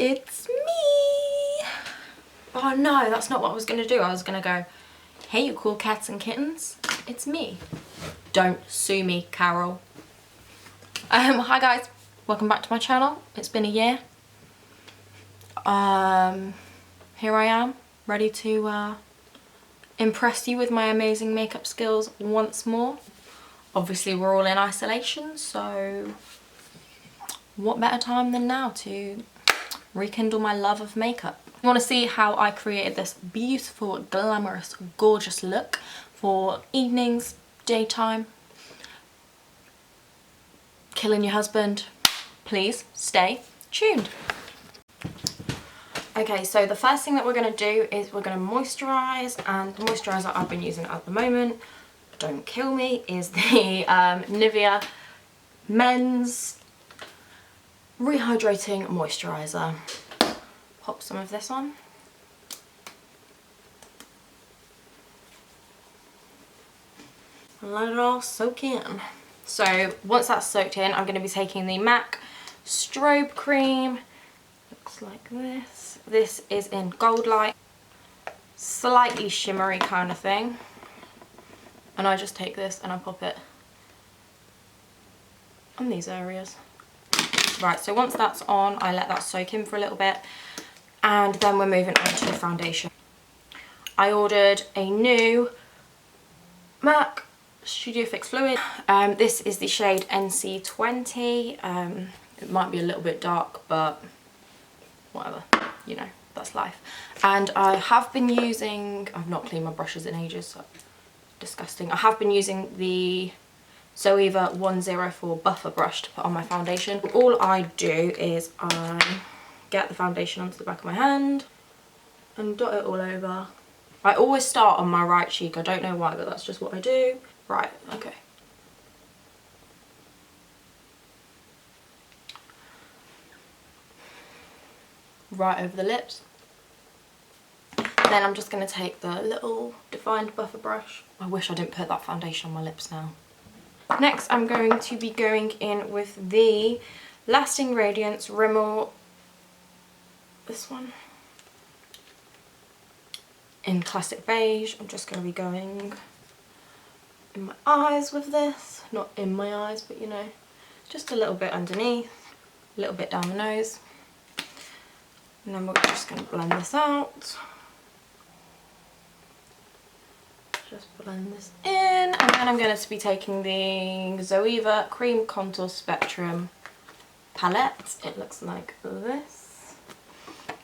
It's me! Oh no, that's not what I was gonna do. I was gonna go, hey you cool cats and kittens, it's me. Don't sue me, Carol. Hi guys, welcome back to my channel. It's been a year. Here I am, ready to impress you with my amazing makeup skills once more. Obviously we're all in isolation, so what better time than now to rekindle my love of makeup. You want to see how I created this beautiful, glamorous, gorgeous look for evenings, daytime, killing your husband? Please stay tuned. Okay, so the first thing that we're going to do is we're going to moisturise, and the moisturiser I've been using at the moment, don't kill me, is the Nivea Men's Rehydrating Moisturiser. Pop some of this on. And let it all soak in. So once that's soaked in, I'm going to be taking the MAC Strobe Cream. Looks like this. This is in Gold Light. Slightly shimmery kind of thing. And I just take this and I pop it on these areas. Right, so once that's on, I let that soak in for a little bit. And then we're moving on to the foundation. I ordered a new MAC Studio Fix Fluid. This is the shade NC20. It might be a little bit dark, but whatever, you know, that's life. And I have been using, I've not cleaned my brushes in ages, so disgusting. I have been using the Zoeva 104 buffer brush to put on my foundation. All I do is I get the foundation onto the back of my hand and dot it all over. I always start on my right cheek, I don't know why, but that's just what I do. Right, okay. Right over the lips. Then I'm just going to take the little defined buffer brush. I wish I didn't put that foundation on my lips now. Next I'm going to be going in with the Lasting Radiance Rimmel, this one, in Classic Beige. I'm just going to be going in my eyes with this. Not in my eyes, but you know, just a little bit underneath, a little bit down the nose. And then we're just going to blend this out. Just blend this in, and then I'm going to be taking the Zoeva Cream Contour Spectrum palette. It looks like this.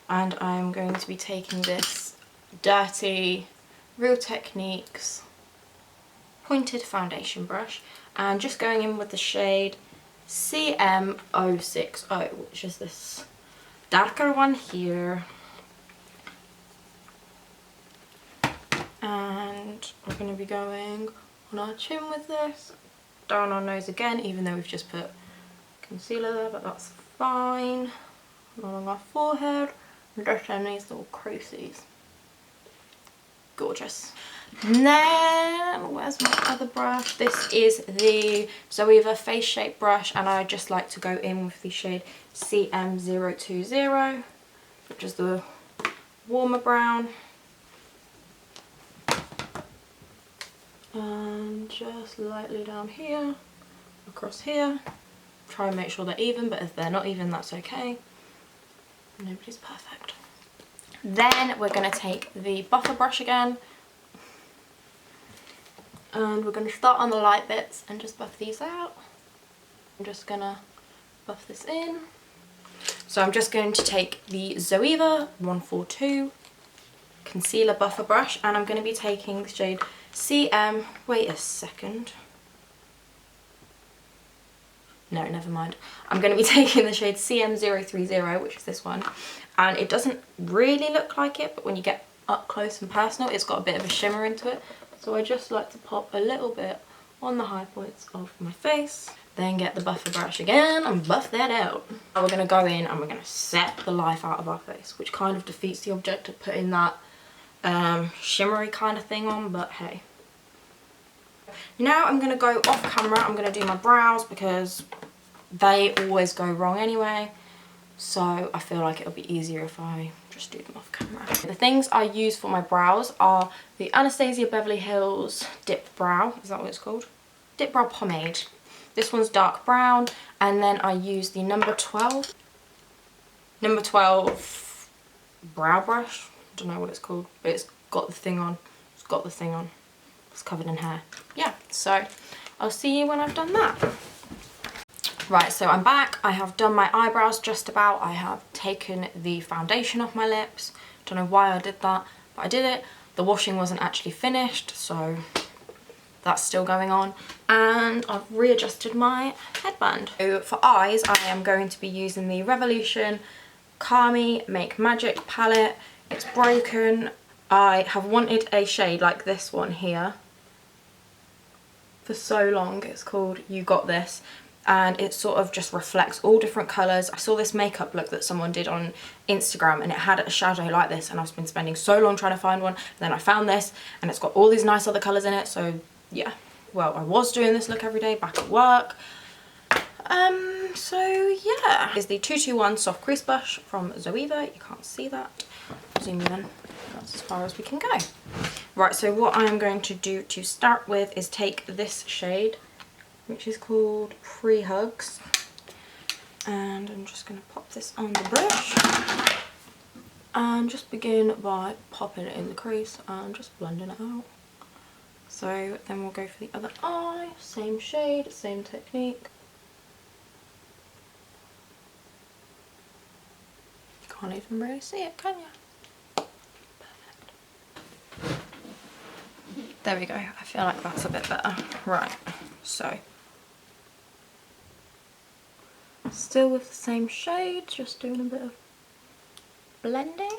And I'm going to be taking this dirty Real Techniques pointed foundation brush and just going in with the shade CM060, which is this darker one here. And we're going to be going on our chin with this, down our nose again, even though we've just put concealer there, but that's fine. Along our forehead, and just on these little creases. Gorgeous. And then, where's my other brush? This is the Zoeva Face Shape brush, and I just like to go in with the shade CM020, which is the warmer brown. And just lightly down here, across here. Try and make sure they're even, but if they're not even, that's okay. Nobody's perfect. Then we're going to take the buffer brush again. And we're going to start on the light bits and just buff these out. I'm just going to buff this in. So I'm just going to take the Zoeva 142 concealer buffer brush, and I'm going to be taking the shade CM, wait a second. No, never mind. I'm going to be taking the shade CM030, which is this one. And it doesn't really look like it, but when you get up close and personal, it's got a bit of a shimmer into it. So I just like to pop a little bit on the high points of my face. Then get the buffer brush again and buff that out. Now we're going to go in and we're going to set the life out of our face, which kind of defeats the object of putting that shimmery kind of thing on, but hey. Now I'm going to go off camera. I'm going to do my brows because they always go wrong anyway. so I feel like it'll be easier if I just do them off camera. The things I use for my brows are the Anastasia Beverly Hills Dip Brow, is that what it's called? Dip Brow Pomade. This one's dark brown, and then I use the number 12 brow brush. I don't know what it's called, but it's got the thing on. It's got the thing on. It's covered in hair. Yeah, so I'll see you when I've done that. Right, so I'm back. I have done my eyebrows just about. I have taken the foundation off my lips. Don't know why I did that, but I did it. The washing wasn't actually finished, so that's still going on. And I've readjusted my headband. So for eyes, I am going to be using the Revolution Kami Make Magic palette. It's broken. I have wanted a shade like this one here for so long. It's called You Got This. And it sort of just reflects all different colours. I saw this makeup look that someone did on Instagram, and it had a shadow like this, and I've been spending so long trying to find one. And then I found this, and it's got all these nice other colours in it. So yeah, well, I was doing this look every day back at work. So yeah. Is the 221 Soft Crease Brush from Zoeva. You can't see that. Zoom in. That's as far as we can go. Right, so what I am going to do to start with is take this shade, which is called Pre-Hugs, and I'm just going to pop this on the brush and just begin by popping it in the crease and just blending it out. So then we'll go for the other eye, same shade, same technique. You can't even really see it, can you? Perfect. There we go. I feel like that's a bit better. Right, so still with the same shade, just doing a bit of blending.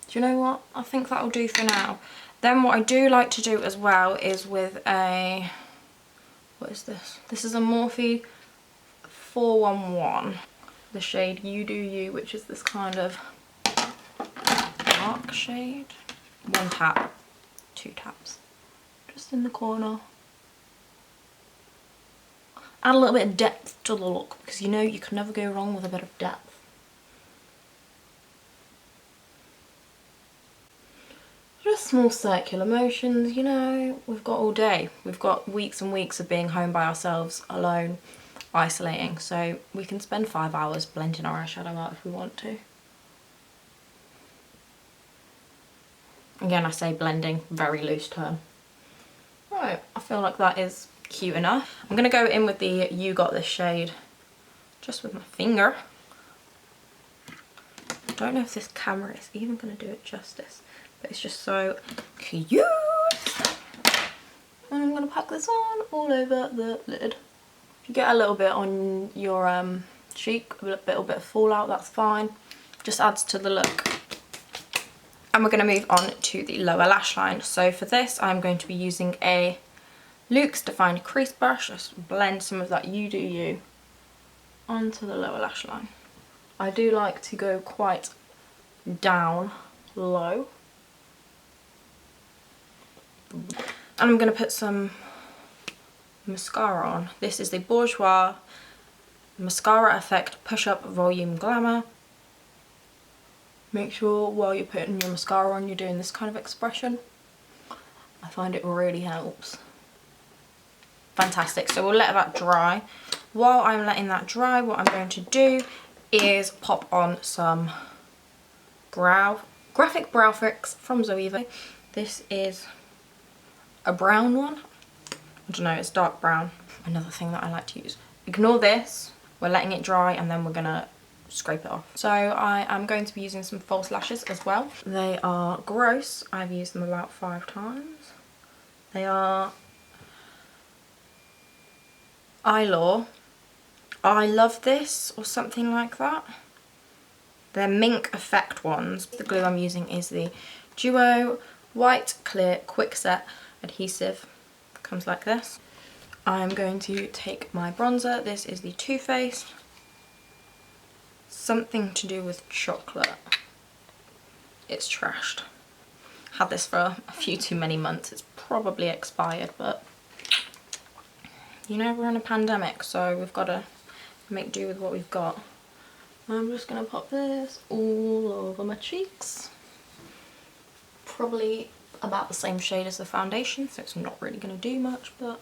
Do you know what? I think that'll do for now. Then what I do like to do as well is with a, what is this? This is a Morphe 411. The shade You Do You, which is this kind of dark shade. One tap, two taps, just in the corner. Add a little bit of depth to the look, because you know you can never go wrong with a bit of depth. Just small circular motions, you know, we've got all day. We've got weeks and weeks of being home by ourselves, alone, isolating. So we can spend 5 hours blending our eyeshadow out if we want to. Again, I say blending, very loose term. Right, I feel like that is cute enough. I'm going to go in with the You Got This shade, just with my finger. I don't know if this camera is even going to do it justice, but it's just so cute. And I'm going to pack this on all over the lid. If you get a little bit on your cheek, a little bit of fallout, that's fine. Just adds to the look. And we're going to move on to the lower lash line. So for this, I'm going to be using a Luke's Defined Crease Brush. Just blend some of that You Do You onto the lower lash line. I do like to go quite down low. And I'm going to put some mascara on. This is the Bourjois Mascara Effect Push Up Volume Glamour. Make sure while you're putting your mascara on, you're doing this kind of expression. I find it really helps. Fantastic. So we'll let that dry. While I'm letting that dry, what I'm going to do is pop on some graphic brow fix from Zoeva. This is a brown one. I don't know, it's dark brown. Another thing that I like to use. Ignore this. We're letting it dry, and then we're gonna scrape it off. So I am going to be using some false lashes as well. They are gross. I've used them about 5 times. They are Eyebrow. I Love This or something like that. They're Mink Effect ones. The glue I'm using is the Duo White Clear Quick Set Adhesive. It comes like this. I'm going to take my bronzer. This is the Too Faced. Something to do with chocolate. It's trashed. Had this for a few too many months. It's probably expired, but you know, we're in a pandemic, so we've got to make do with what we've got. I'm just going to pop this all over my cheeks. Probably about the same shade as the foundation, so it's not really going to do much, but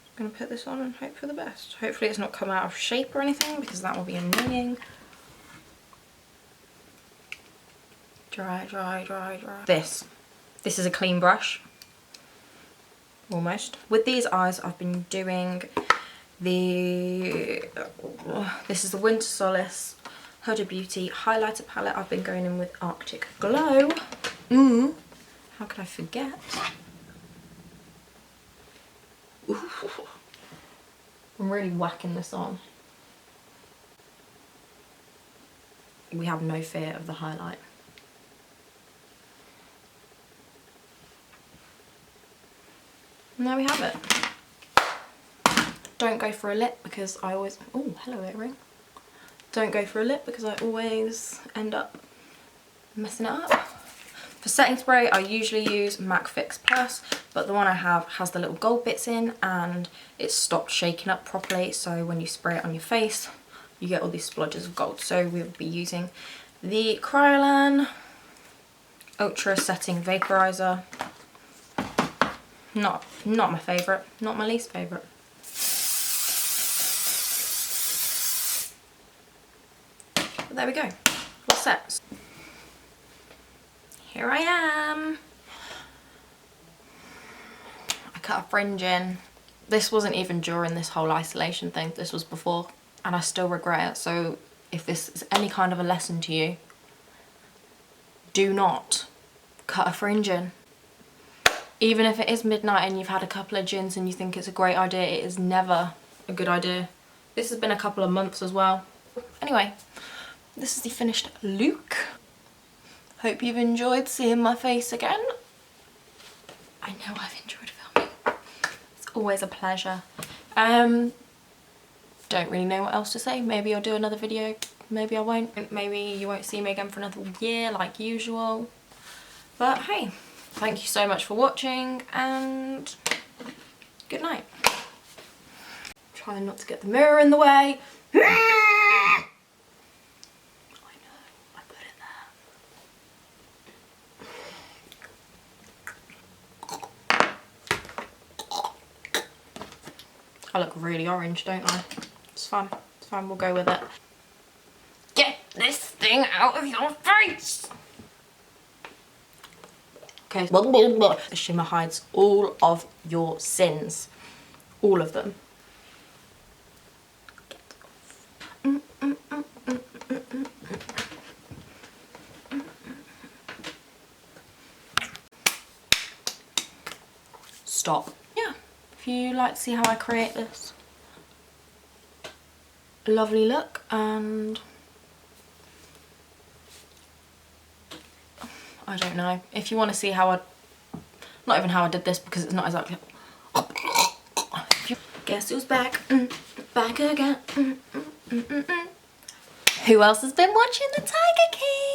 I'm going to put this on and hope for the best. Hopefully it's not come out of shape or anything, because that will be annoying. Dry, dry, dry, dry. This is a clean brush. Almost. With these eyes, I've been doing this is the Winter Solace Huda Beauty highlighter palette. I've been going in with Arctic Glow. How could I forget? Ooh. I'm really whacking this on. We have no fear of the highlight. And there we have it. Don't go for a lip because I always... Oh, hello earring. Don't go for a lip because I always end up messing it up. For setting spray, I usually use MAC Fix Plus, but the one I have has the little gold bits in and it's stopped shaking up properly, so when you spray it on your face, you get all these splodges of gold. So we'll be using the Kryolan Ultra Setting Vaporizer. Not my favourite, not my least favourite. But there we go, all set. Here I am. I cut a fringe in. This wasn't even during this whole isolation thing, this was before, and I still regret it. So if this is any kind of a lesson to you, do not cut a fringe in. Even if it is midnight and you've had a couple of gins and you think it's a great idea, it is never a good idea. This has been a couple of months as well. Anyway, this is the finished look. Hope you've enjoyed seeing my face again. I know I've enjoyed filming. It's always a pleasure. Don't really know what else to say. Maybe I'll do another video. Maybe I won't. Maybe you won't see me again for another year like usual. But hey. Thank you so much for watching and good night. Trying not to get the mirror in the way. I know, I put it there. I look really orange, don't I? It's fine, we'll go with it. Get this thing out of your face! Okay, the shimmer hides all of your sins. All of them. Stop. Yeah, if you like to see how I create this lovely look, and I don't know, if you want to see how I, not even how I did this because it's not exactly, guess who's back, back again, Who else has been watching the Tiger King?